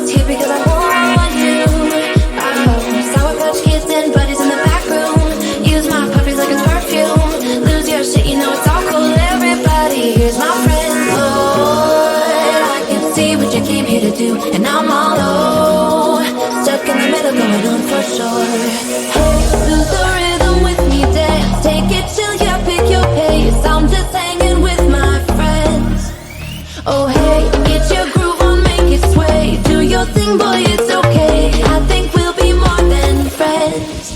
it's here because I want you. Sour Patch Kids and buddies in the back room. Use my puppies like it's perfume. Lose your shit, you know it's all cool. Everybody here's my friend. Lord, I can see what you came here to do, and I'm all low, stuck in the middle, going on for sure. Hey, lose the rhythm with me, dance. Take it chill, yeah, pick your pace. I'm just hanging with my friends. Oh hey, get your groove on, make it sway. Do your thing, boy, it's okay. I think we'll be more than friends.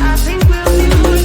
I think we'll be more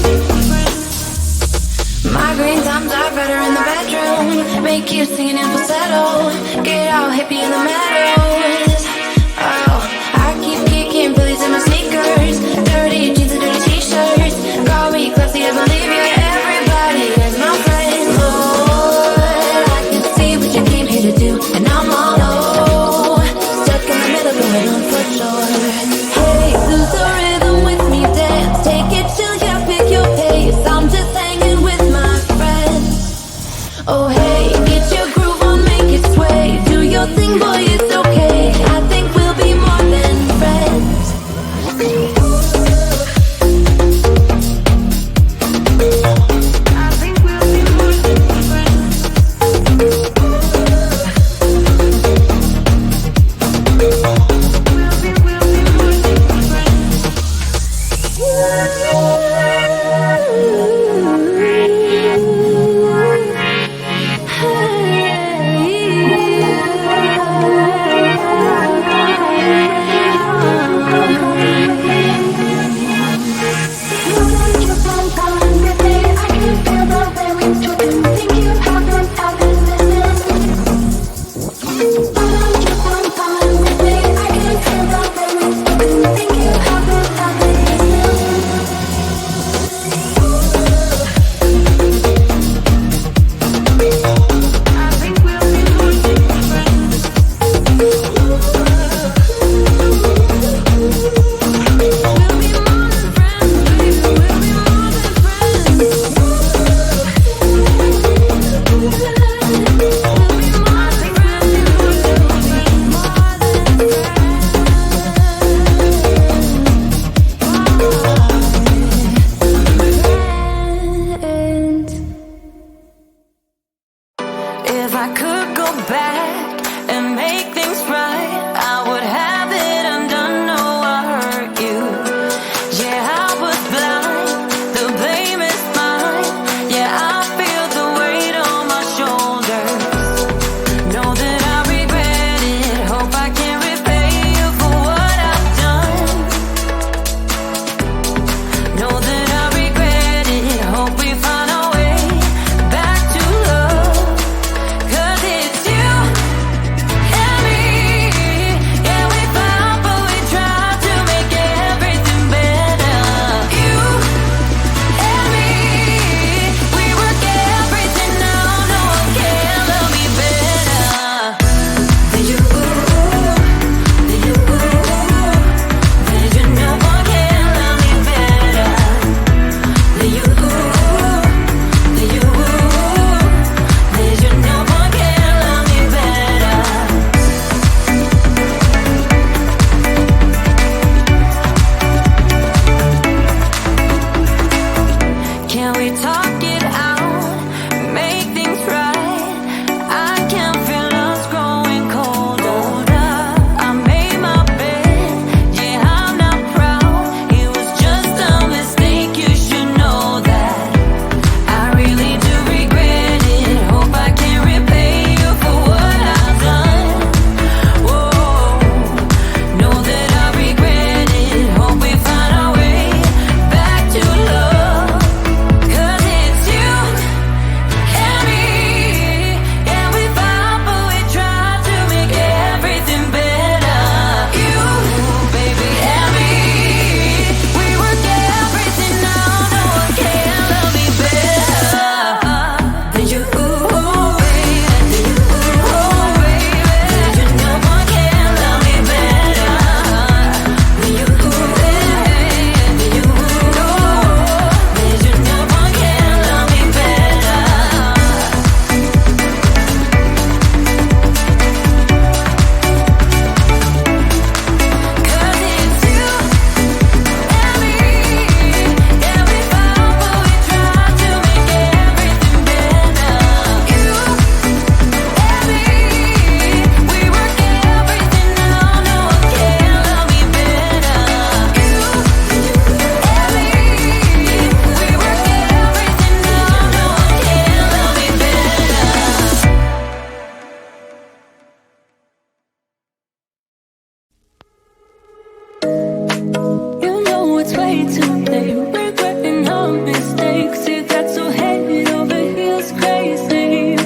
way too late. Regretting our mistakes. It got so head over heels crazy.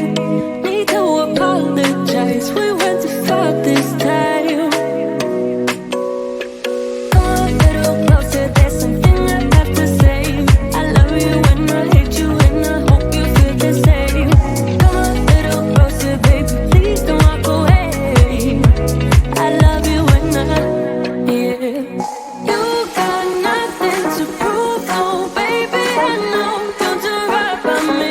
Need to apologize. We went too far this time. Come a little closer. There's something I have to say. I love you and I hate you and I hope you feel the same. Come a little closer, baby. Please don't walk away. I love you and yeah. You got nothing to prove, oh baby. I know you'll do right by me.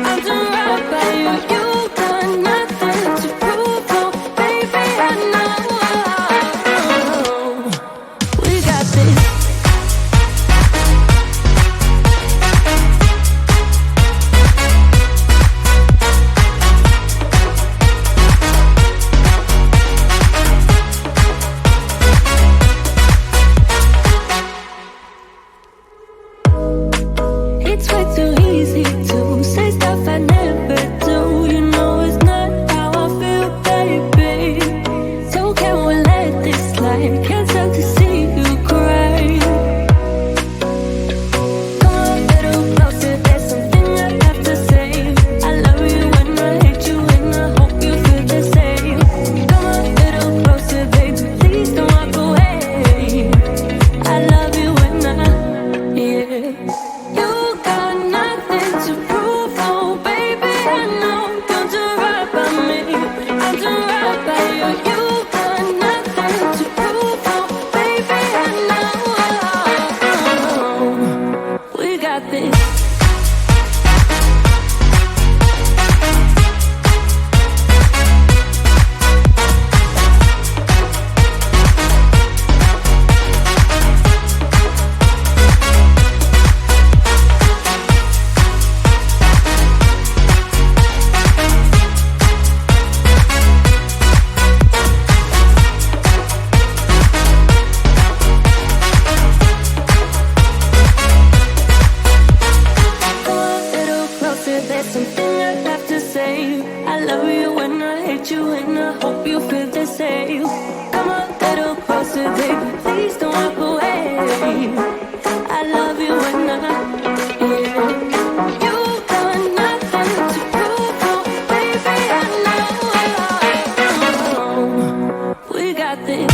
I'll do right by you. You got nothing to prove, oh baby. I know we got this. It's way too easy to say stuff I never do. You know it's not how I feel, baby. So can we let this slide? Can't stand to see you cry. Come a little closer, there's something I have to say. I love you and I hate you and I hope you feel the same. Come a little closer, baby, please don't walk away. I love you and yeah. You got nothing to prove, oh baby. I know you'll do right by me. I'll do right by you. You got nothing to prove, oh baby. I know we got this. Come a little closer, there's something I have to say. I love you and I hate you and I hope you feel the same. Come a little closer, baby, please don't walk away. I love you and yeah. You got nothing to prove, oh baby. I know we got this.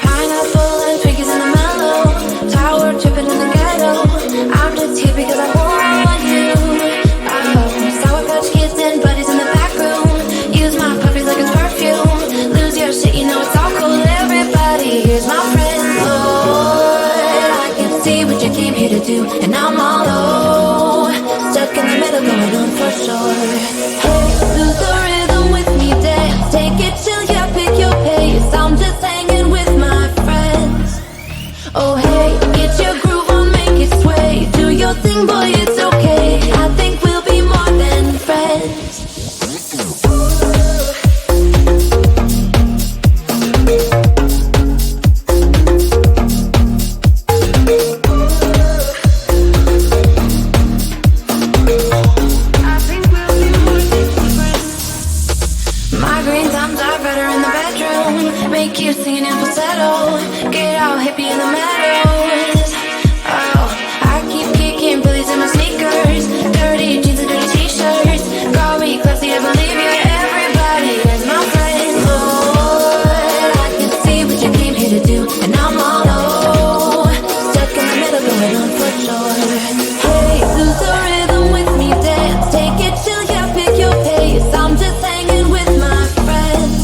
Pineapple and Twinkies in the mellow. Tower tripping in the ghetto. I'm just here because I want you. Sour Patch Kids and buddies in the back room. Use my puppies like it's perfume. Lose your shit, you know it's all cool. Everybody, here's my friend. Lord, I can see what you came here to do, and I'm all low. Stuck in the middle, going on for sure. Hey, lose the rhythm with me, dance. Take it chill, yeah, pick your pace. I'm just hanging with my friends. Oh hey, get your groove on, make it sway. Do your thing, boy, it's okay. I think we'll be more than friends. I think we'll be more than friends. Migraine times are better in the bedroom. Make you singing in falsetto. Get all hippie in the meadows. Oh, I keep kicking Billies in my sneakers. Dirty jeans and dirty t-shirts. Call me classy, I believe you. Everybody is my friend. Lord, I can see what you came here to do, and I'm all low. Stuck in the middle, going on for sure. Hey, lose the rhythm with me, dance. Take it chill, yeah, pick your pace. I'm just hanging with my friends.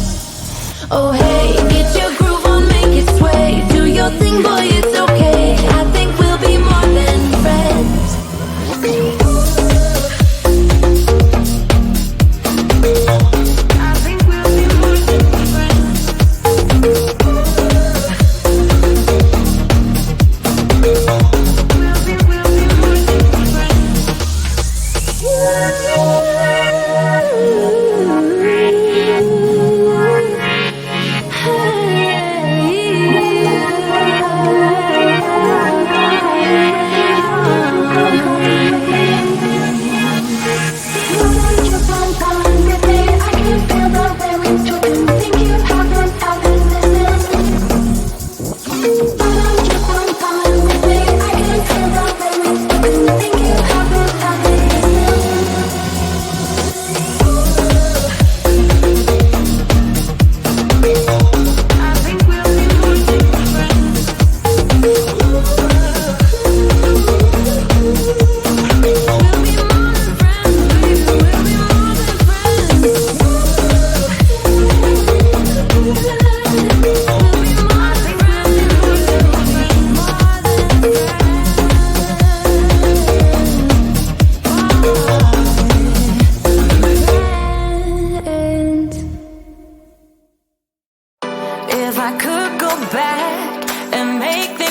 I could go back and make things